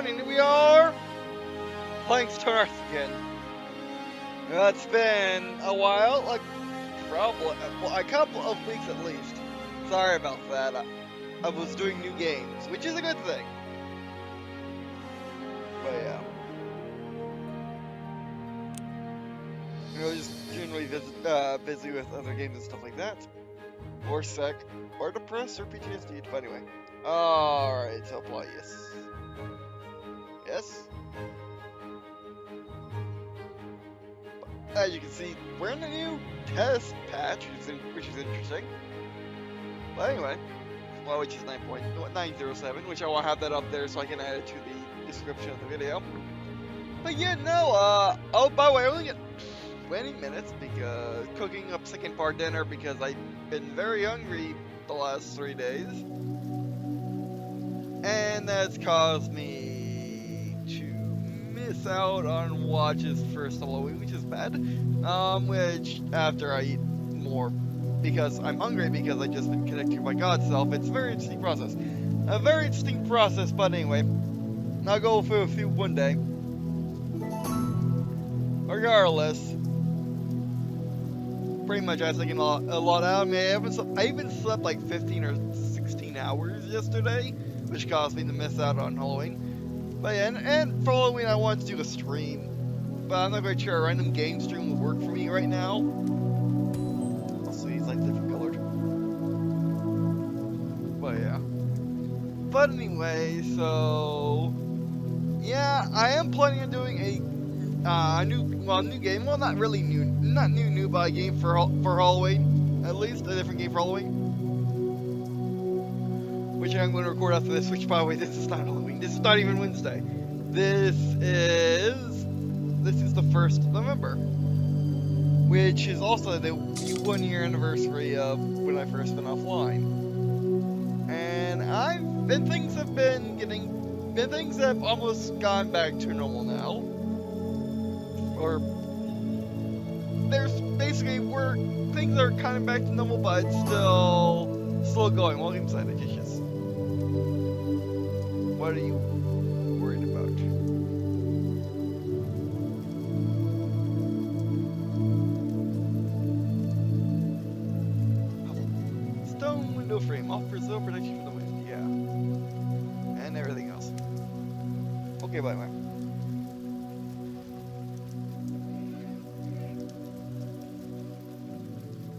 everyone, and here we are playing Stonehearth again. It's been a while, like probably a couple of weeks at least. Sorry about that. I was doing new games, which is a good thing. But yeah, just generally busy with other games and stuff like that, or sick, or depressed, or PTSD. But anyway, all right, so apply yes. Yes. As you can see, we're in a new test patch, which is interesting. But anyway, well, which is 9.907, which I will have that up there so I can add it to the description of the video. But yeah, no, oh, by the way, I only get 20 minutes because cooking up second part dinner because I've been very hungry the last 3 days. And that's caused me to miss out on Watch's first Halloween, which is bad. Which after I eat more because I'm hungry because I just been connected to my god self. It's a very interesting process. A very interesting process, but anyway, I'll go through a few one day. Regardless, pretty much I was taking a lot out of me. I even slept like 15 or 16 hours yesterday, which caused me to miss out on Halloween. But yeah, and for Halloween I wanted to do a stream, but I'm not quite sure a random game stream will work for me right now. Also, he's like different colored. But yeah. But anyway, so yeah, I am planning on doing a new game. Well, not really new, but a game for Halloween, at least a different game for Halloween. Which I'm going to record after this, which by the way, this is not Halloween, this is not even Wednesday. This is the 1st of November. Which is also the 1 year anniversary of when I first went offline. And things have almost gone back to normal now. Or, there's basically things are kind of back to normal, but it's still going. Welcome inside the dishes. What are you worried about? Stone window frame offers no protection from the wind. Yeah. And everything else. Okay, bye, man.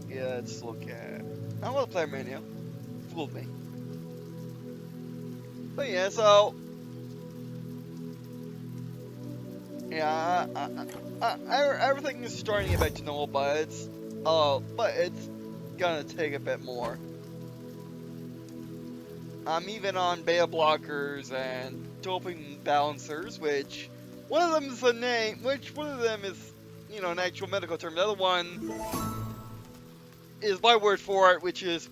Yeah, let's look at multiplayer menu. Fooled me. But yeah, so yeah, everything is starting to get back to normal, but it's gonna take a bit more. I'm even on beta blockers and doping balancers, which one of them is a name, which one of them is, you know, an actual medical term. The other one is my word for it, which is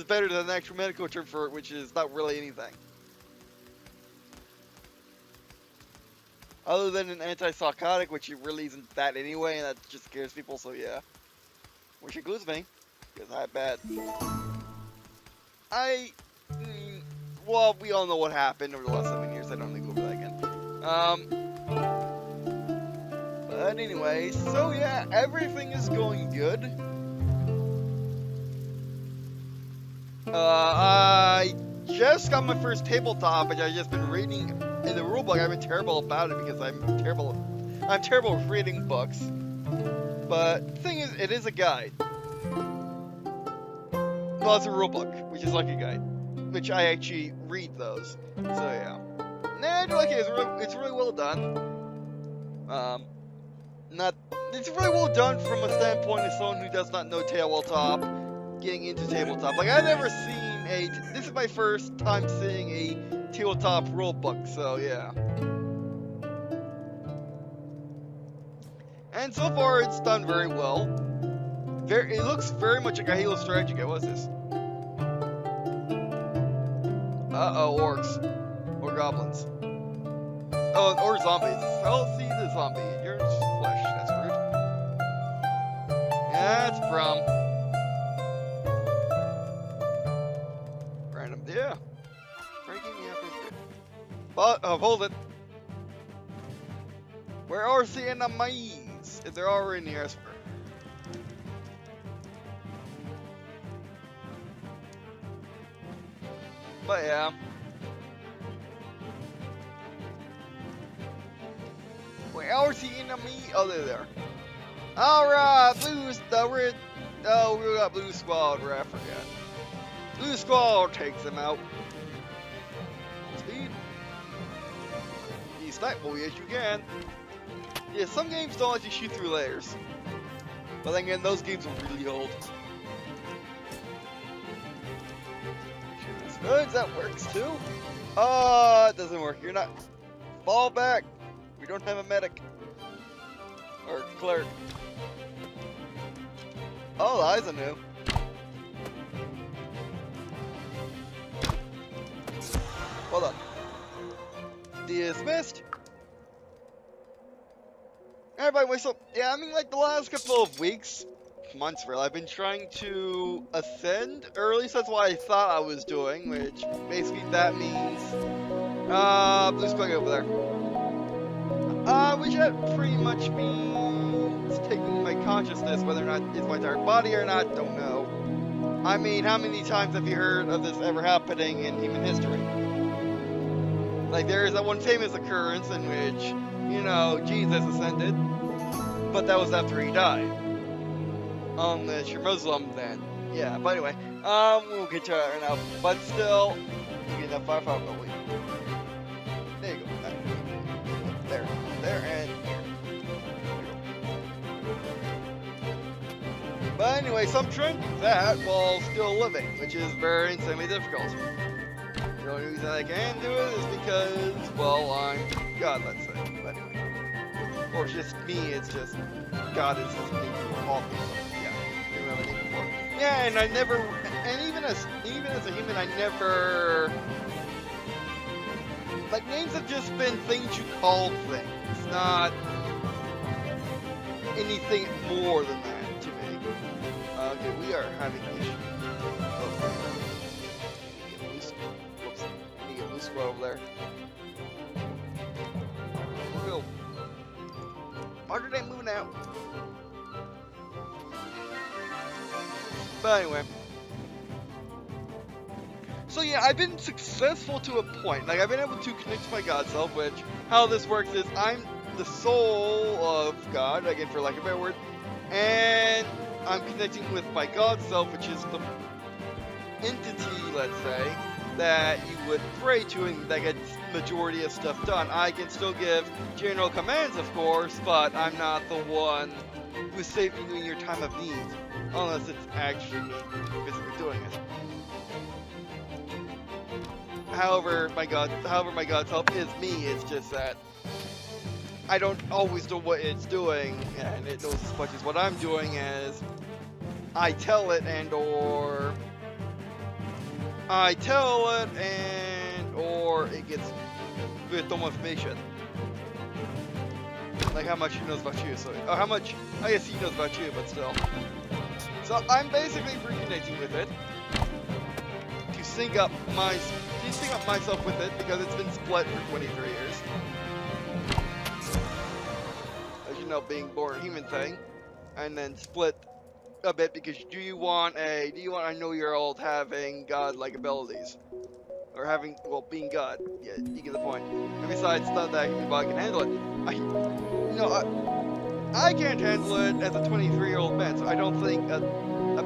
better than an actual medical term for it, which is not really anything. Other than an antipsychotic, which it really isn't that anyway, and that just scares people, so yeah. Which includes me, because I bet. Well, we all know what happened over the last 7 years, I don't need to go over that again. But anyway, so yeah, everything is going good. I just got my first tabletop, which I've just been reading in the rulebook. I've been terrible about it because I'm terrible with reading books. But the thing is, it is a guide. Well, it's a rulebook, which is like a guide, which I actually read those. So yeah, nah, I do like it. It's really well done. It's really well done from a standpoint of someone who does not know tabletop, getting into tabletop. Like, I've never seen this is my first time seeing a tabletop rulebook, so yeah. And so far, it's done very well. It looks very much like a Halo strategy game. What is this? Uh-oh, orcs. Or goblins. Oh, or zombies. I'll see the zombie. You're just flesh. That's rude. Yeah, it's from random. Yeah. Breaking the upper. But hold it. Where are the enemies? If they're already near us. But yeah. Where are the enemy? Oh, they're there. Alright, Blue's the red. Oh, we got Blue Squad, right? I forgot. Blue Squad takes them out. Speed. You snipe boy as you can. Yeah, some games don't let you shoot through layers. But then again, those games are really old. Good, that works too. Oh, it doesn't work. You're not. Fall back. We don't have a medic. Or clerk. Oh, Liza knew. Hold on. Dismissed. Everybody, wait, so, yeah, I mean, like, the last couple of weeks, months really, I've been trying to ascend, or at least that's what I thought I was doing, which, basically, that means, Blue's going over there. Which that pretty much means taking my consciousness, whether or not it's my entire body or not, don't know. I mean, how many times have you heard of this ever happening in human history? Like, there is that one famous occurrence in which, you know, Jesus ascended, but that was after he died. Unless you're Muslim, then, yeah, but anyway, we'll get to that right now, but still, you get that fire, but wait. There you go. There, and here. But anyway, so I'm trying to do that while still living, which is very insanely difficult. The only reason I can do it is because, well, I'm God, let's say. But anyway. Or it's just me, it's just God is just me called me something. Yeah, didn't have a name before. Yeah, and I never, and even as a human, I never, like, names have just been things you call things. Not anything more than that to me. Okay, we are having issues. Whoops. Let me get loose over there. We'll go. Margaret ain't moving out. But anyway. So yeah, I've been successful to a point. Like, I've been able to connect to my God self, which, how this works is, I'm the soul of God, again, for lack of a better word, and I'm connecting with my God self, which is the entity, let's say, that you would pray to and that gets majority of stuff done. I can still give general commands, of course, but I'm not the one who's saving you in your time of need, unless it's actually me physically doing it. However, my God's help is me. It's just that I don't always know what it's doing, and it knows as much as what I'm doing as I tell it or it gets with no information. Like how much he knows about you, so or how much I guess he knows about you, but still. So I'm basically reconnecting with it to sync up myself with it because it's been split for 23 years. As you know, being born a human thing, and then split a bit because do you want a know-year-old having God-like abilities? Or having, well, being God. Yeah, you get the point. And besides, not that your body can handle it. I can't handle it as a 23-year-old man, so I don't think a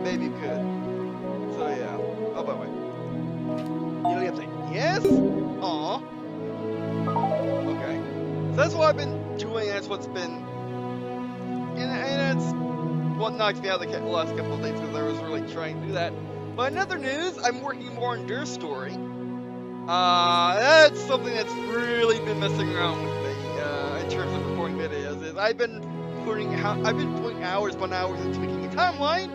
baby could. So yeah. Oh, by the way. You know, you have to say, yes? Aw. Okay. So that's what I've been doing, and that's what's been, and it's what knocked me out the last couple of days, because I was really trying to do that. But in other news, I'm working more on their story. That's something that's really been messing around with me, in terms of recording videos, is I've been putting hours upon hours into making a timeline,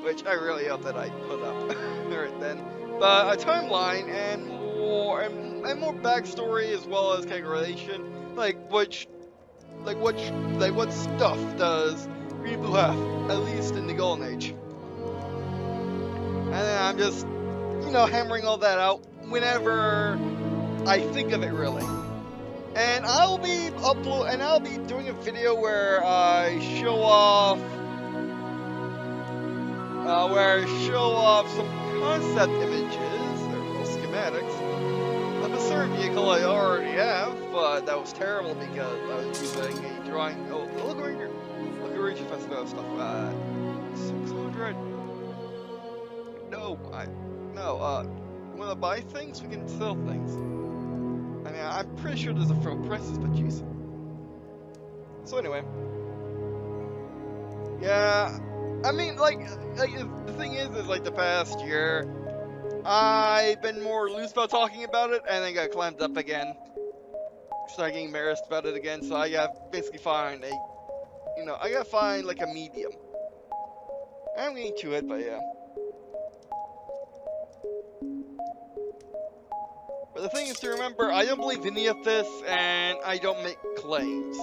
which I really hope that I put up right then. But a timeline and more backstory as well as calculation, like what stuff does Green&Blue have, at least in the Golden Age. And then I'm just, hammering all that out whenever I think of it, really. And I'll be doing a video where I show off some concept images, or real schematics, of a certain vehicle I already have, but that was terrible because I was using a drawing. Oh, look at Ranger Festival stuff. 600. No. You wanna buy things? We can sell things. I mean, I'm pretty sure there's a fair prices, but jeez. So anyway, yeah. I mean, like the thing is like the past year, I've been more loose about talking about it, and then got clamped up again. Started getting embarrassed about it again, so I gotta basically find I gotta find like a medium. I'm getting to it, but yeah. But the thing is to remember, I don't believe any of this, and I don't make claims.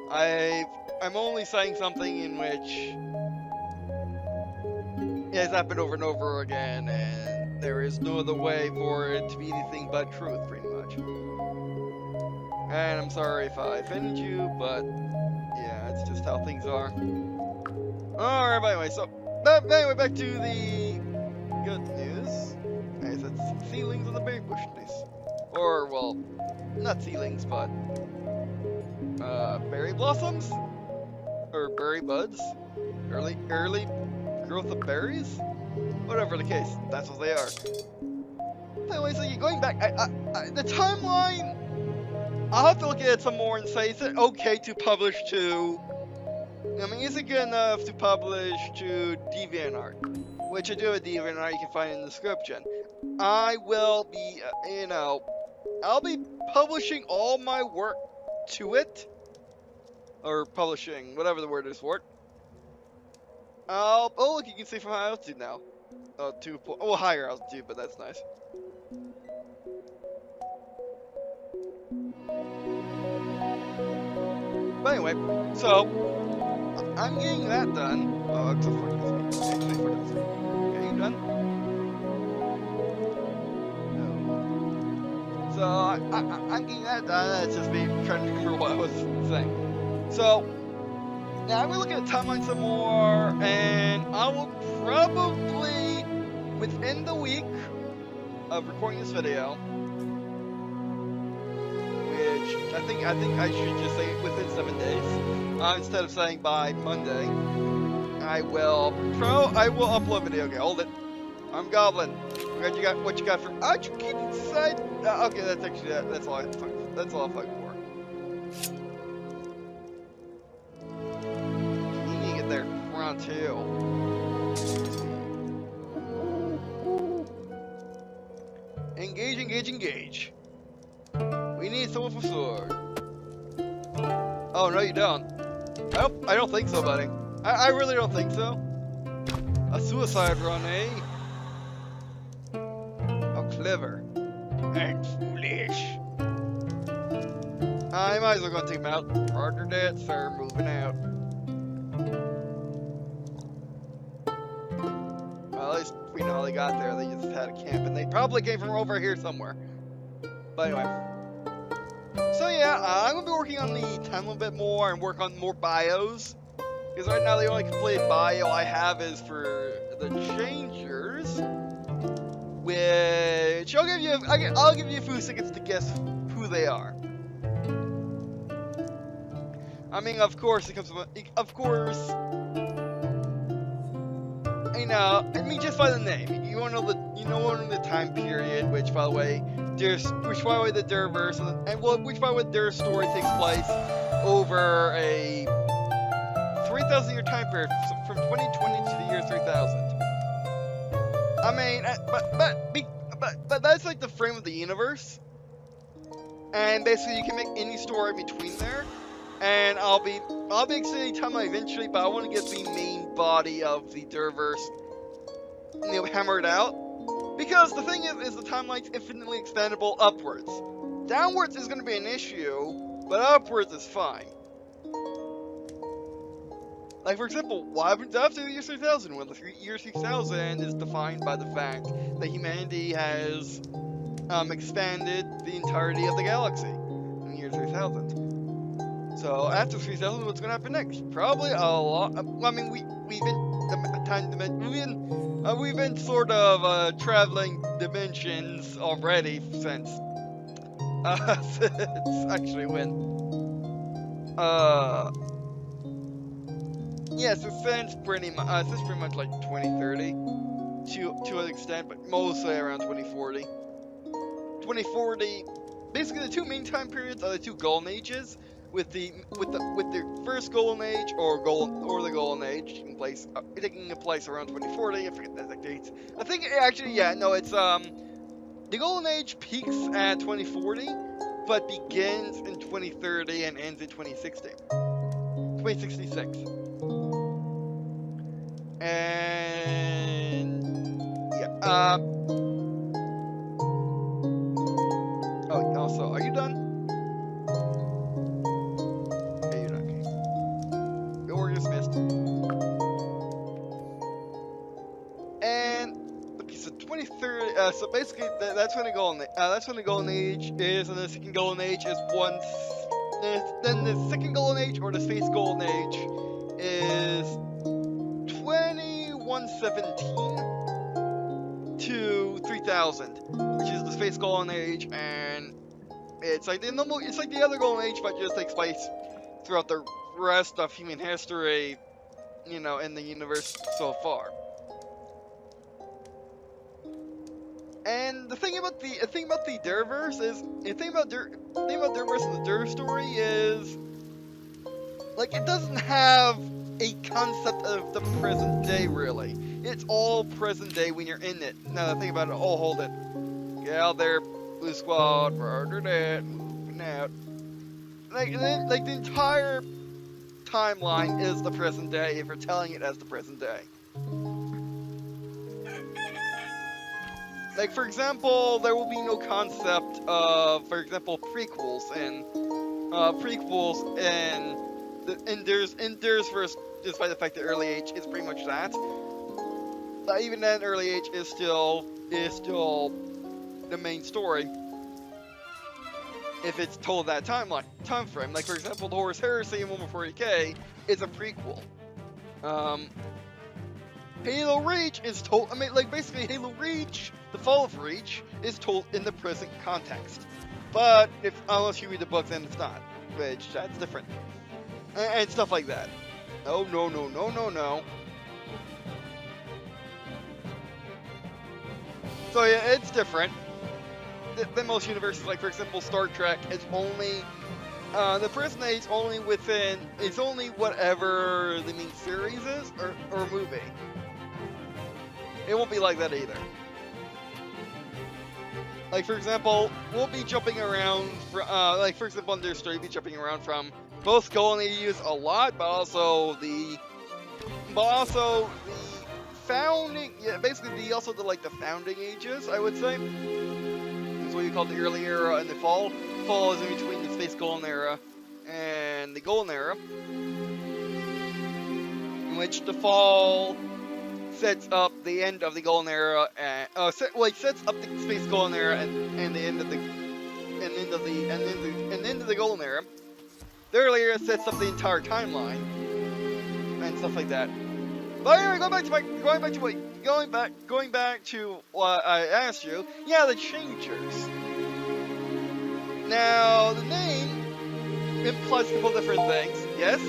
I'm only saying something in which it has happened over and over again, and there is no other way for it to be anything but truth, pretty much. And I'm sorry if I offended you, but yeah, it's just how things are. Alright, but anyway, anyway, back to the good news. I said ceilings on the berry bush, please. Or, well, not ceilings, but berry blossoms? Or berry buds? Early growth of berries? Whatever the case, that's what they are. Anyway, so you're going back, the timeline, I'll have to look at it some more and say, is it okay to publish to, I mean, is it good enough to publish to DeviantArt? Which I do have DeviantArt, you can find in the description. I will be, I'll be publishing all my work to it. Or publishing, whatever the word is for it. Oh look, you can see from high altitude now. Oh, higher altitude, but that's nice. But anyway, so I'm getting that done. Oh, except for this. Actually, for this. Okay, you done? No. So I'm getting that done. That's just me trying to remember what I was saying. So now I'm gonna look at the timeline some more, and I will probably within the week of recording this video. I think I should just say within 7 days, instead of saying by Monday. I will upload video. Okay, hold it. I'm Goblin. What you got for? Oh, you keep inside. Okay, that's actually that's all. That's all I'm fucking for. You need to get there front too. Engage. We need someone for sword. Oh, no you don't. I don't think so, buddy. I really don't think so. A suicide run, eh? How clever. And foolish. I might as well go take him out. Roger that, sir. Moving out. Well, at least we know how they got there. They just had a camp, and they probably came from over here somewhere. But anyway. So yeah, I'm going to be working on the time a little bit more and work on more bios. Because right now the only completed bio I have is for the Changers. Which I'll give you a few seconds to guess who they are. I mean, of course, just by the name, you want to know the time period, which by the way, the Derverse, which by the way, their story takes place over a 3,000 year time period, from 2020 to the year 3000. I mean, but that's like the frame of the universe, and basically you can make any story between there. And I'll be extending timeline eventually, but I want to get the main body of the Derverse, hammered out. Because the thing is the timeline's infinitely extendable upwards. Downwards is going to be an issue, but upwards is fine. Like, for example, what happens after the year 3000? Well, the year 3000 is defined by the fact that humanity has expanded the entirety of the galaxy. And year 3000. So after 3000, what's gonna happen next? Probably a lot. I mean, we've been sort of traveling dimensions already since since actually when yeah, so since pretty much like 2030 to an extent, but mostly around 2040. 2040, basically the two main time periods are the two golden ages, with the first golden age or the golden age taking place around 2040. I forget the exact dates. I think actually, yeah, no, it's the golden age peaks at 2040, but begins in 2030 and ends in 2066. And yeah, oh, also, are you done? Yeah, you're not. Okay. Your order dismissed. And okay, so 2030. So basically, that's when the golden age is, and the second golden age is once. Then the second golden age, or the space golden age, is 2117 to 3000, which is the space golden age, and it's like the other golden age, but just takes place throughout the rest of human history, you know, in the universe so far. And the thing about the Derverse is Derverse and the Der story is, like, it doesn't have a concept of the present day, really. It's all present day when you're in it. Now, think about it. Oh, hold it. Get out there, Blue Squad. Murdered it. Moving out. Like the entire timeline is the present day if you're telling it as the present day. Like, for example, there will be no concept of, for example, prequels and Enders verse, despite the fact that early age is pretty much that. But even then, early age is still the main story. If it's told that time frame, like for example, the Horus Heresy and 140K is a prequel. Halo Reach is told. I mean, like basically, Halo Reach, the Fall of Reach, is told in the present context. But unless you read the book, then it's not. Which that's different. And stuff like that. No. So yeah, it's different than most universes. Like for example, Star Trek is only the present age only within. It's only whatever the main series is or movie. It won't be like that either. Like for example, we'll be jumping around from like for example, in their story, we'll be jumping around from both golden ages a lot, but also the founding, basically the founding ages, I would say. That's what you call the early era and the fall. Fall is in between the space golden era and the golden era, in which the fall sets up the end of the golden era and sets up the space golden era and the end of the golden era. The earlier sets up the entire timeline and stuff like that. But anyway, going back to what I asked you. Yeah, the Changers. Now the name implies a couple different things. Yes?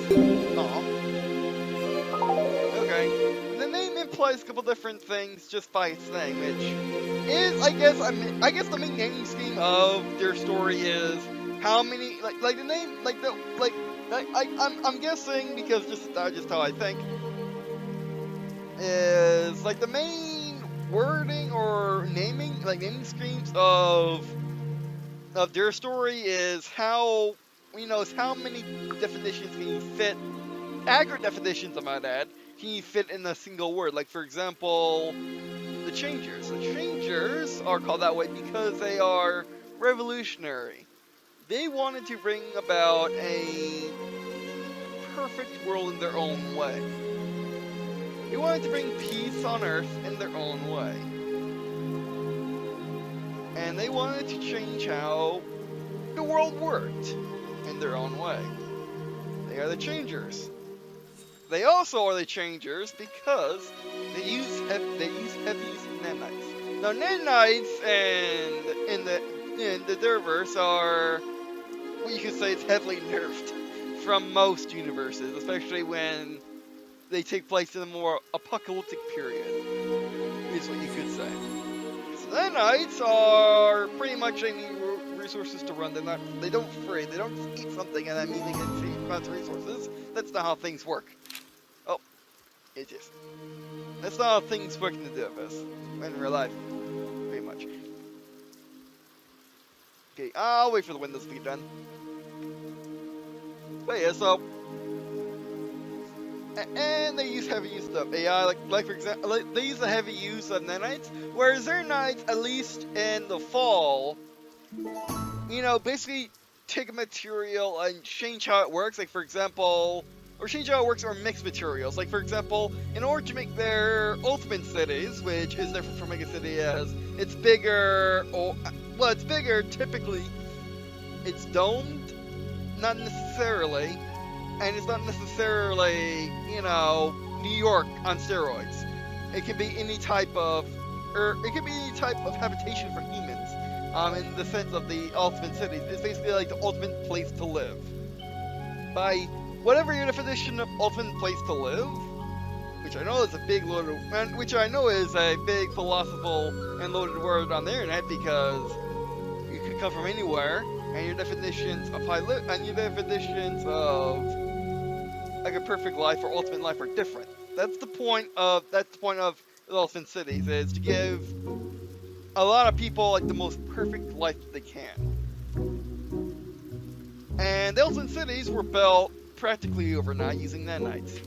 Okay. The name implies a couple different things just by its name, which is, I guess the main naming scheme of their story is how many, like the name, I'm guessing, because just how I think, is like the main wording or naming schemes of their story is how many definitions can you fit, accurate definitions I might add, can you fit in a single word. Like for example, the Changers. The Changers are called that way because they are revolutionary. They wanted to bring about a perfect world in their own way. They wanted to bring peace on Earth in their own way. And they wanted to change how the world worked in their own way. They are the changers. They also are the changers because they use heavy use nanites. Now nanites in the Derverse are what you could say is heavily nerfed from most universes, especially when they take place in a more apocalyptic period, is what you could say. So nanites are pretty much they need resources to run. They don't free. They don't just eat something and that means they get cheap amounts of resources. That's not how things work. Oh, it is. That's not how things work in the Derverse in real life, pretty much. Okay, I'll wait for the windows to be done. But yeah, so and they use heavy use of AI, like for example, they use the heavy use of nanites, whereas their knights, at least in the fall, you know, basically take a material and change how it works. Like for example, or change how it works or mix materials. Like for example, in order to make their ultimate cities, which is different from Mega City as it's bigger, or well, it's bigger. Typically, it's domed, not necessarily. And it's not necessarily, you know, New York on steroids. It can be any type of, habitation for humans. In the sense of the ultimate cities, it's basically like the ultimate place to live. By whatever your definition of ultimate place to live, which I know is a big which I know is a big philosophical and loaded word on the internet because you could come from anywhere, and your definitions of and your definitions of like a perfect life or ultimate life are different. That's the point of the ultimate cities, is to give a lot of people like the most perfect life that they can. And the ultimate cities were built practically overnight using nanites,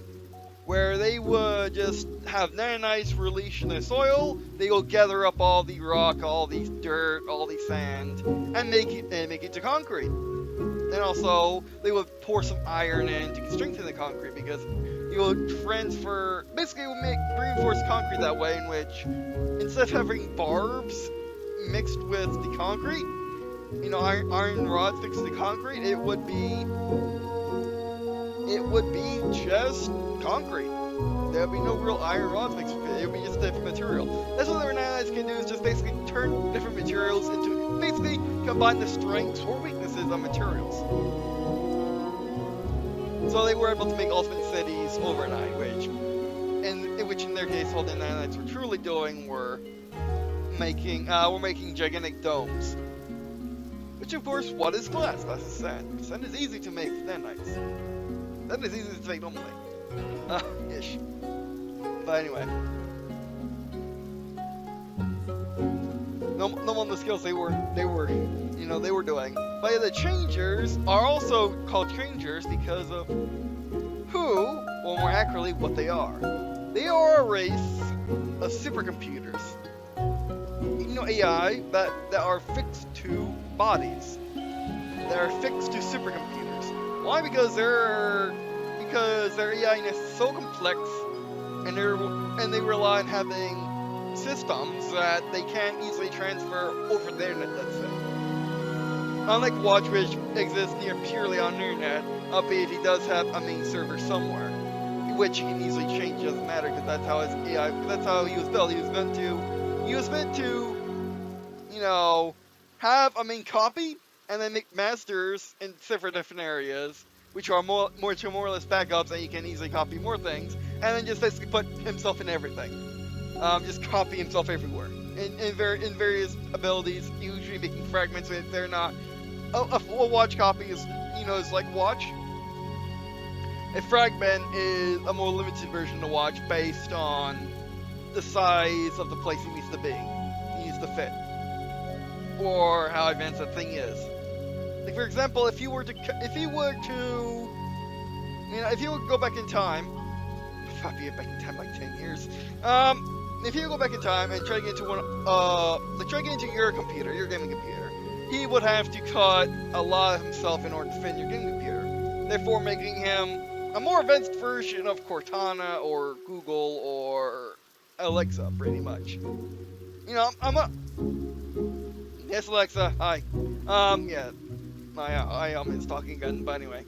where they would just have nanites released in the soil. They will gather up all the rock, all the dirt, all the sand, and make it to concrete. And also, they would pour some iron in to strengthen the concrete because you would basically would make reinforced concrete that way, in which instead of having barbs mixed with the concrete, you know, iron rods mixed with the concrete, it would be just concrete. There would be no real iron rods mixed with it. It would be just different material. That's what the nanites can do, is just basically turn different materials into, basically combine the strengths or weaknesses of materials. So they were able to make ultimate cities overnight, which in their case, all the nanites were truly doing were making gigantic domes. Which of course, what is glass? Glass is sand. Sand is easy to make with nanites. Sand is easy to make normally. Ish. But anyway. No one the skills they were doing. But yeah, the changers are also called changers because of or more accurately, what they are. They are a race of supercomputers. You know, AI that are fixed to bodies. That are fixed to supercomputers. Why? Because their AI is so complex, and they rely on having systems that they can't easily transfer over the internet, let's say. Unlike Watch, which exists purely on the internet, albeit he does have a main server somewhere, which he can easily change. It doesn't matter, because that's how his AI, that's how he was built. He was meant to, you know, have a main copy and then make masters in several different areas, which are more or less backups, and you can easily copy more things, and then just basically put himself in everything. Just copy himself everywhere. In various abilities, usually making fragments if they're not. A full Watch copy is, you know, is like Watch. A fragment is a more limited version of Watch based on the size of the place he needs to be. He needs to fit. Or how advanced that thing is. Like for example, if you would go back in time, probably back in time like 10 years. If you go back in time and try to get into your computer, your gaming computer, he would have to cut a lot of himself in order to fit in your gaming computer, therefore making him a more advanced version of Cortana or Google or Alexa, pretty much. You know, yes, Alexa, hi. Yeah. I is talking again, but anyway.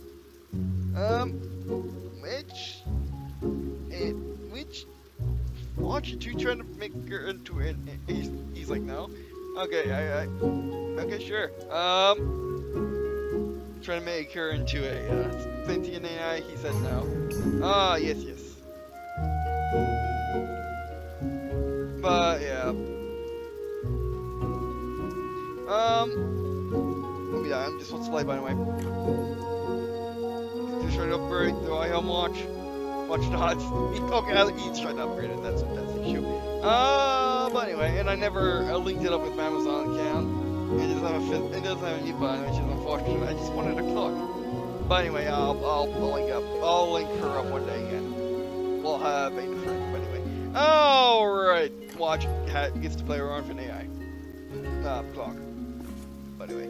Which Watch you trying to make her into it? He's like, no. Okay, okay, sure. Trying to make her into a sentient AI. He said no. Ah, yes. But yeah. Yeah, I'm just what's play by the way. Just trying to upgrade the I Watch. Watch Dots. Okay, he's trying to upgrade it. That's the issue. But anyway, and I never linked it up with my Amazon account. It doesn't have a mute button, which is unfortunate. I just wanted a clock. But anyway, I'll link her up one day again. We'll have a different. But anyway, all right. Watch gets to play around with an AI. Clock. But anyway,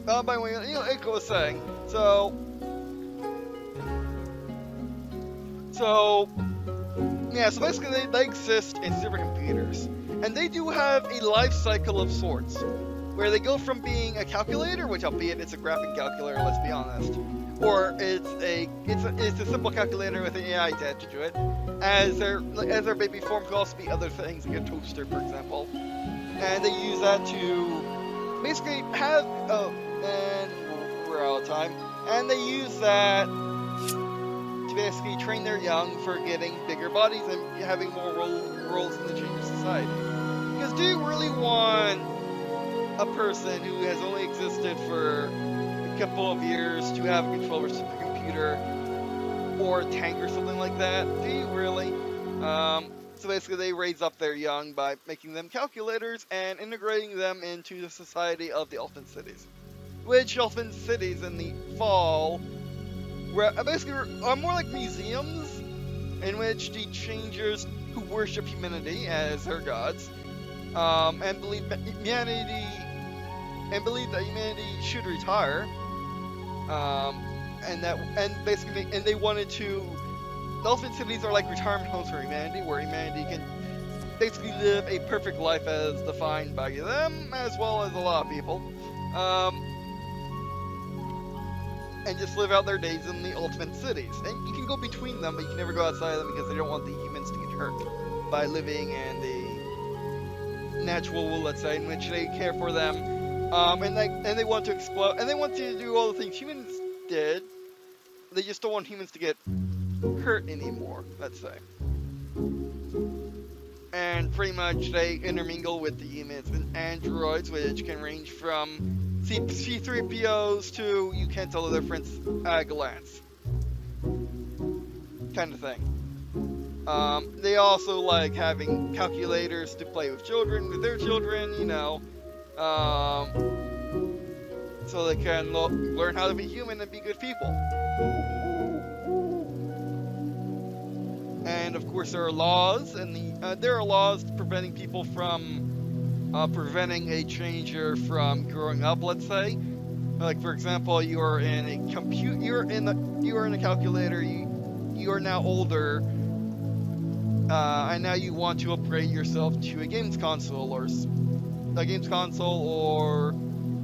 by the way, like I was saying, so basically they exist in supercomputers, and they do have a life cycle of sorts, where they go from being a calculator, which albeit it's a graphing calculator, let's be honest, or it's a simple calculator with an AI attached to it, as their baby form could also be other things, like a toaster, for example, and they use that to basically have and we're out of time, and they use that to basically train their young for getting bigger bodies and having more roles in the changing society. Because do you really want a person who has only existed for a couple of years to have control over a supercomputer or a tank or something like that? Do you really? So basically they raise up their young by making them calculators and integrating them into the society of the Elfin Cities. Which Elfin Cities in the fall basically are more like museums in which the changers who worship humanity as their gods and believe that humanity should retire and they wanted to. The Elfin Cities are like retirement homes for humanity, where humanity can basically live a perfect life as defined by them, as well as a lot of people, and just live out their days in the Ultimate Cities. And you can go between them, but you can never go outside of them because they don't want the humans to get hurt by living in the natural world, let's say, in which they care for them, and they want to explode, and they want to do all the things humans did. They just don't want humans to get hurt anymore, let's say. And pretty much they intermingle with the humans and androids, which can range from C3POs to you can't tell the difference at a glance, kind of thing. They also like having calculators to play with their children, so they can learn how to be human and be good people. And of course, there are laws, preventing people from preventing a changer from growing up. Let's say, like for example, you are in a calculator. You are now older, and now you want to upgrade yourself to a games console or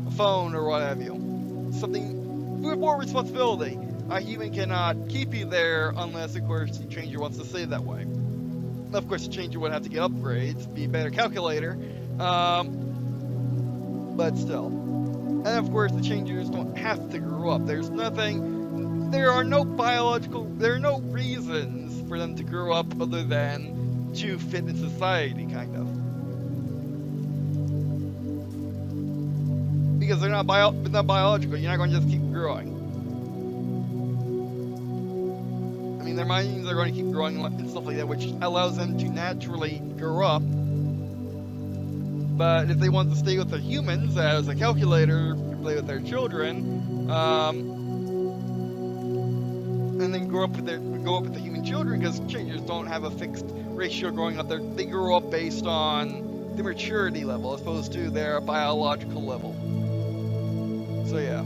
a phone or what have you. Something with more responsibility. A human cannot keep you there unless, of course, the changer wants to stay that way. Of course, the changer would have to get upgrades, be a better calculator, but still. And of course, the changers don't have to grow up. There are no reasons for them to grow up other than to fit in society, kind of. Because they're not biological, you're not going to just keep growing. I mean, their minds are going to keep growing and stuff like that, which allows them to naturally grow up. But if they want to stay with the humans as a calculator, play with their children, and then grow up with the human children, because changers don't have a fixed ratio growing up. They grow up based on the maturity level as opposed to their biological level. So yeah,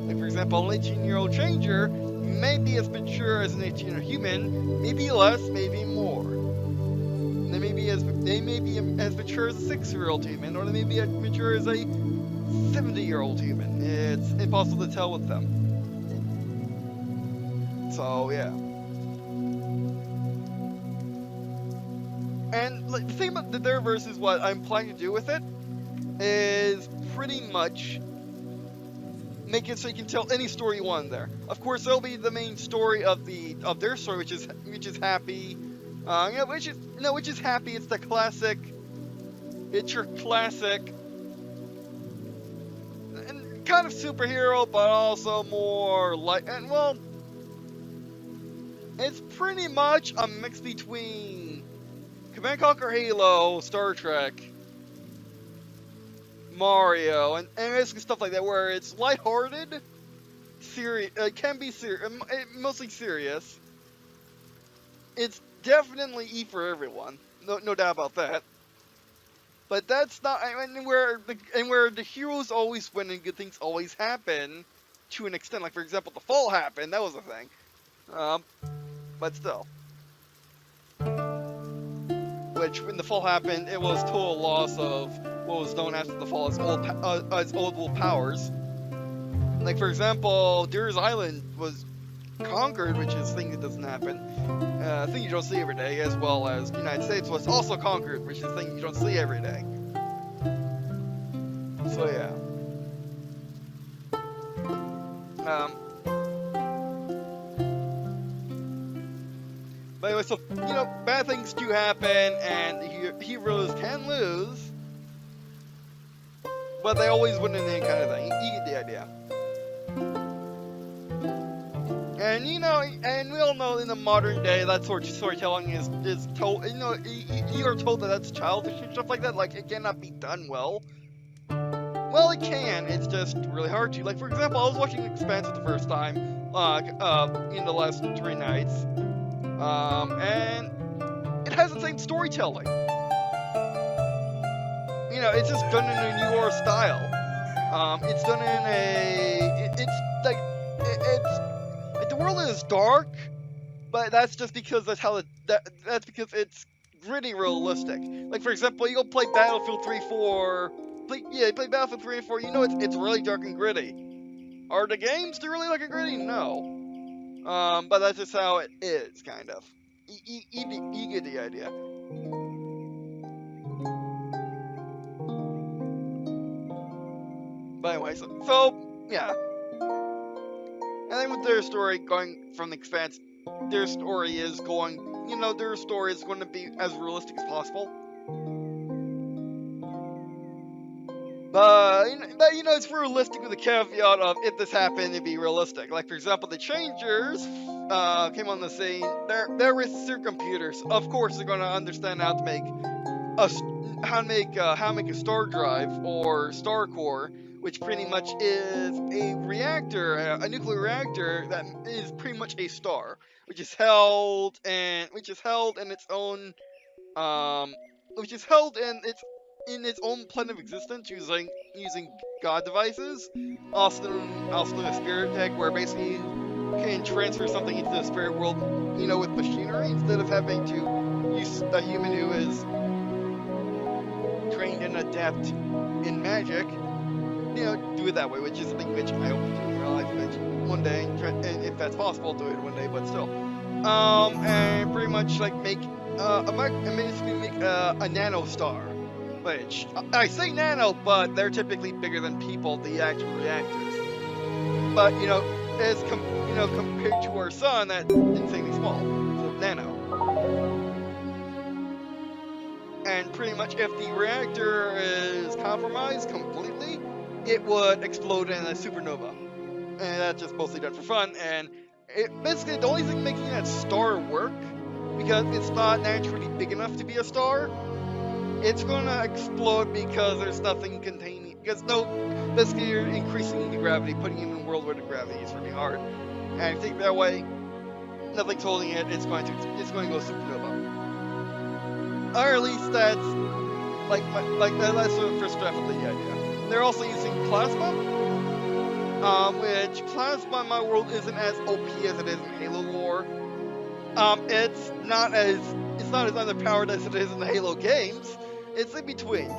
like for example, an 18-year-old changer may be as mature as an 18-year-old human, maybe less, maybe more. They may be as mature as a 6-year-old human, or they may be as mature as a 70-year-old human. It's impossible to tell with them. So yeah. And like, the thing about the Derverse is what I'm planning to do with it is pretty much make it so you can tell any story you want there. Of course, there'll be the main story of their story, which is happy. Which is happy. It's the classic. It's your classic, and kind of superhero, but also more like, and well, it's pretty much a mix between Command & Conquer Halo, Star Trek, Mario, and basically stuff like that, where it's lighthearted, serious. It can be mostly serious. It's definitely E for everyone, no doubt about that. But that's not, where the heroes always win and good things always happen, to an extent. Like for example, the fall happened. That was a thing. But still. Which, when the fall happened, it was total loss of what was known after the fall as old world powers. Like for example, Deer's Island was conquered, which is a thing that doesn't happen. A thing you don't see every day, as well as the United States was also conquered, which is a thing you don't see every day. So yeah. But anyway, so, bad things do happen, and heroes can lose, but they always win in the end kind of thing. You get the idea. And and we all know in the modern day that sort of storytelling is told. You are told that that's childish and stuff like that. Like, it cannot be done well. Well, it can. It's just really hard to. Like for example, I was watching Expanse for the first time, in the last 3 nights. And it has the same storytelling. It's just done in a newer style. It's done in it's the world is dark, but that's just because that's because it's gritty realistic. Like for example, you go play Battlefield 3 play Battlefield 3 and 4, it's really dark and gritty. Are the games really dark and gritty? No. But that's just how it is, kind of. You get the idea. But anyway, so yeah. And then with their story going from the Expanse, their story is going to be as realistic as possible. But it's realistic with the caveat of, if this happened, it'd be realistic. Like for example, the Changers came on the scene. They're with supercomputers. Of course, they're going to understand how to make a star drive or star core, which pretty much is a reactor, a nuclear reactor that is pretty much a star, which is held in its own its own plane of existence using God devices, also known as spirit tech, where basically you can transfer something into the spirit world, with machinery, instead of having to use a human who is trained and adept in magic. Do it that way, which is something which I hope to do in real life one day, and if that's possible, do it one day, but still. And pretty much like make a nano star. Which, I say nano, but they're typically bigger than people, the actual reactors. But, compared to our sun, that's insanely small. So, nano. And pretty much, if the reactor is compromised completely, it would explode in a supernova. And that's just mostly done for fun. And basically, the only thing making that star work, because it's not naturally big enough to be a star, it's gonna explode because there's nothing containing. Basically you're increasing the gravity, putting it in a world where the gravity is really hard. And I think that way, nothing's holding it. It's going to go supernova. Or at least that's that's the first draft of the idea. They're also using plasma, which plasma in my world isn't as OP as it is in Halo lore. It's not not as underpowered as it is in the Halo games. It's in between,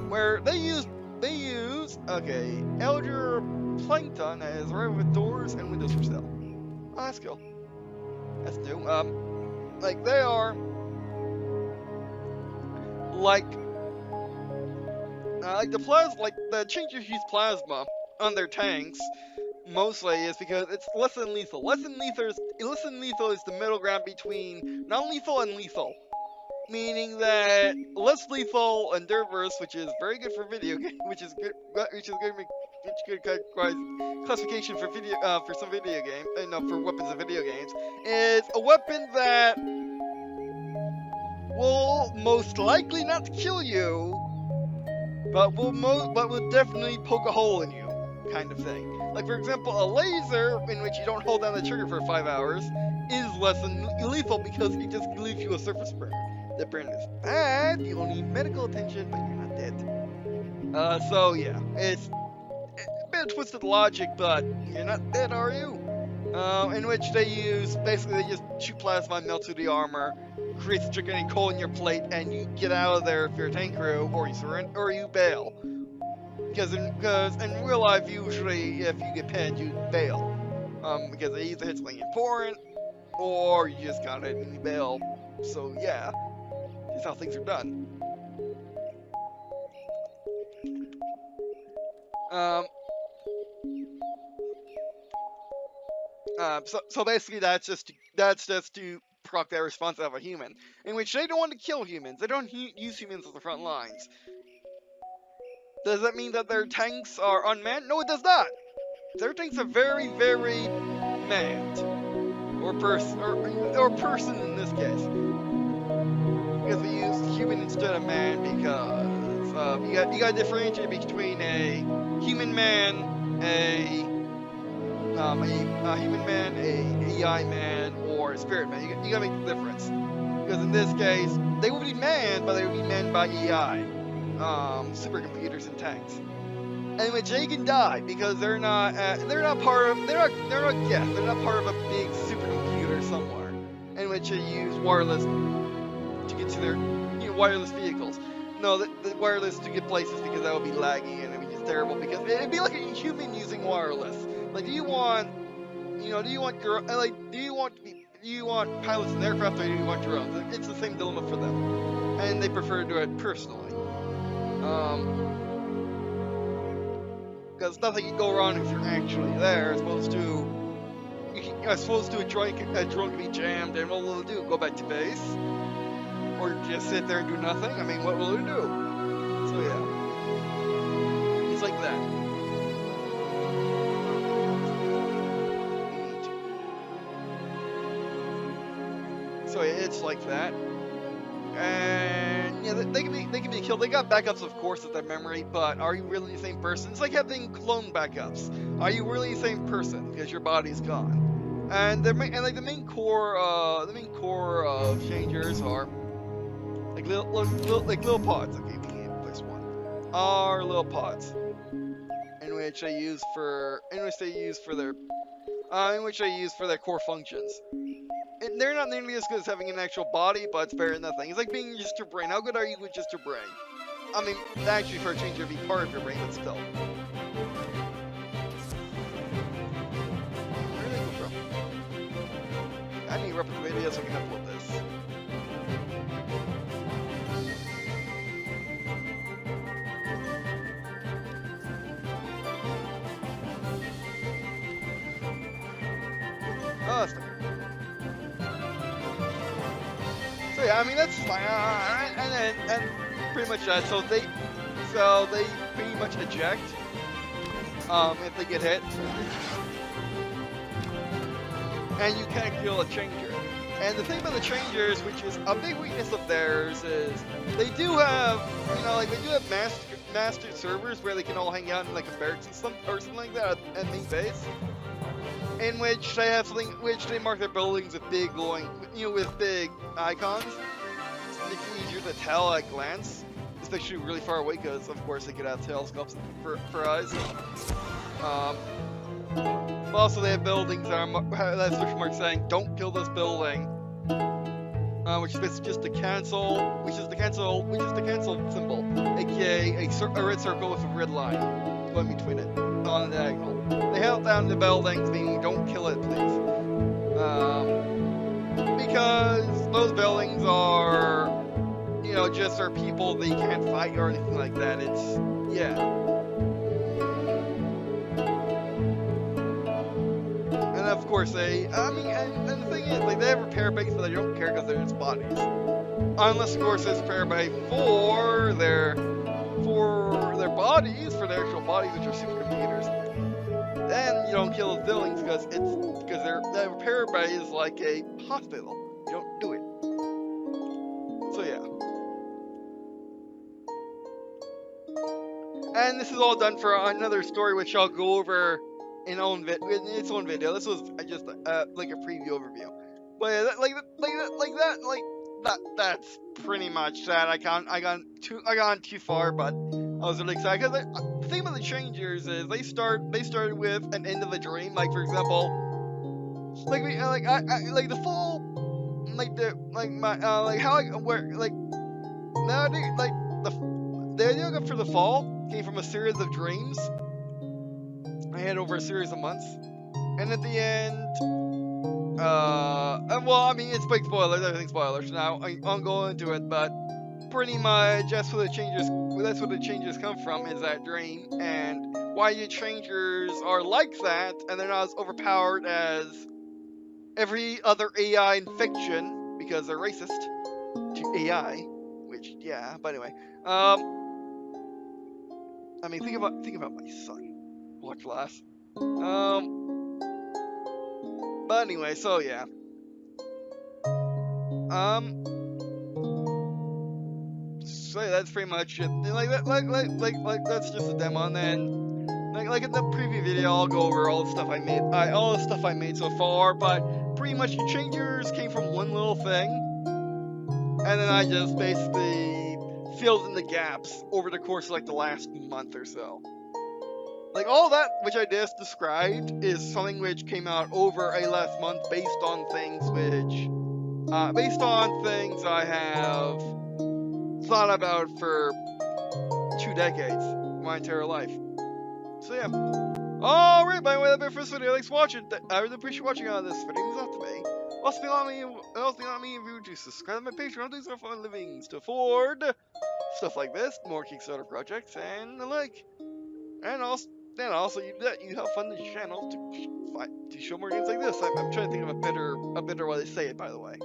where they use okay, Elder Plankton as right with doors and windows for sale. Oh, that's cool. That's new. Like they are like the changers use plasma on their tanks mostly is because it's less than lethal. Less than lethal is the middle ground between non-lethal and lethal. Meaning that less lethal and Derverse, which is very good for video game, which is good classification for for some video game, for weapons in video games, is a weapon that will most likely not kill you, but will definitely poke a hole in you, kind of thing. Like for example, a laser in which you don't hold down the trigger for 5 hours is less than lethal because it just leaves you a surface burn. The burn is bad, you will need medical attention, but you're not dead. So yeah, it's a bit of twisted logic, but you're not dead, are you? In which they just shoot plasma and melt through the armor, creates a triggering hole in your plate, and you get out of there if you're a tank crew, or you surrender, or you bail. Because in real life, usually, if you get pinned, you bail. Because they either hit something important, or you just got it and you bail. So yeah, that's how things are done. So basically, that's just to proc that response out of a human, in which they don't want to kill humans. They don't use humans as the front lines. Does that mean that their tanks are unmanned? No, it does not. Their tanks are very, very manned, or person in this case, because we use human instead of man because you got to differentiate between a human man, a human man, a AI man, or a spirit man. You gotta make the difference, because in this case, they would be manned, but they would be manned by AI, supercomputers and tanks, in which they can die because they're not part of a big supercomputer somewhere, in which they use wireless to get to their wireless vehicles. No, the wireless to get places, because that would be laggy and it would be just terrible, because it'd be like a human using wireless. Like, do you want pilots in aircraft, or do you want drones? It's the same dilemma for them, and they prefer to do it personally. Because nothing can go wrong if you're actually there, as opposed to a drone can be jammed, and what will it do? Go back to base? Or just sit there and do nothing? I mean, what will it do? So yeah, it's like that. So it's like that, and yeah, they can be killed. They got backups, of course, of their memory, but are you really the same person? It's like having clone backups. Are you really the same person? Because your body's gone. And the main core of changers are like little pods. Okay, we need this one. Are little pods, in which they use for their core functions. They're not nearly as good as having an actual body, but it's better than nothing. It's like being just your brain. How good are you with just your brain? I mean, actually, for a changer, it'd be part of your brain, but still. Where did they go from? I need to replicate the video so I can upload this. Oh, that's not good. So yeah, I mean, that's fine. And pretty much that. So they pretty much eject if they get hit, and you can't kill a changer. And the thing about the changers, which is a big weakness of theirs, is they do have master servers where they can all hang out in like a barracks and something like that at main base, in which they have something which they mark their buildings with big glowing, with big icons. It's easier to tell at glance, especially really far away, because of course they could have telescopes for eyes. Also, they have buildings that have special marks saying "Don't kill this building," which is basically just the cancel, which is the cancel symbol, aka a red circle with a red line going between it on the diagonal. They held down the buildings, meaning don't kill it, please. Because those buildings are, you know, just are people that you can't fight or anything like that. It's, yeah. And of course and the thing is, like, they have repair bays, but they don't care because they're just bodies. Unless, of course, there's a repair bay for their bodies, for their actual bodies, which are supercomputers. Then you don't kill those buildings because that repair bay is like a hospital. You don't do it. So yeah. And this is all done for another story, which I'll go over in its own video. This was just like a preview overview. But yeah, that's pretty much that. I gone too far, but I was really excited because the thing about the changers is they started with an end of a dream. Like, for example, the full, the idea I got for the fall came from a series of dreams I had over a series of months, and at the end, well, I mean, it's big spoilers, everything's spoilers now. I won't go into it, but pretty much that's where the changes come from, is that dream, and why the changers are like that, and they're not as overpowered as every other AI in fiction, because they're racist to AI, which, yeah, but anyway, I mean, think about my son. Watch last. But anyway, so yeah. So yeah, that's pretty much it. Like that's just a demo, and then like in the preview video, I'll go over all the stuff I made so far. But pretty much the changers came from one little thing, and then I just basically filled in the gaps over the course of like the last month or so. Like, all that which I just described is something which came out over a last month based on things I have thought about for 2 decades, my entire life. So yeah. Alright, by the way, that's it for this video. Thanks for watching. I really appreciate watching on this video. It means a lot to me. Also, be me if you to subscribe to my Patreon. Things are fun livings to afford stuff like this, more Kickstarter projects, and the like. And also, you help fund the channel to show more games like this. I'm trying to think of a better way to say it, by the way.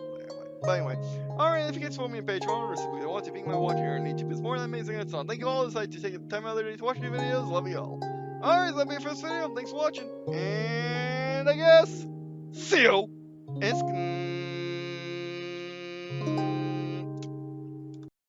But anyway, alright, if you guys follow me on Patreon, or simply want to be my watching here on YouTube, is more than amazing and fun. Thank you all who decide to take the time out of their day to watch my videos. Love you all. Alright, that'll be it for this video. Thanks for watching. And I guess, see you.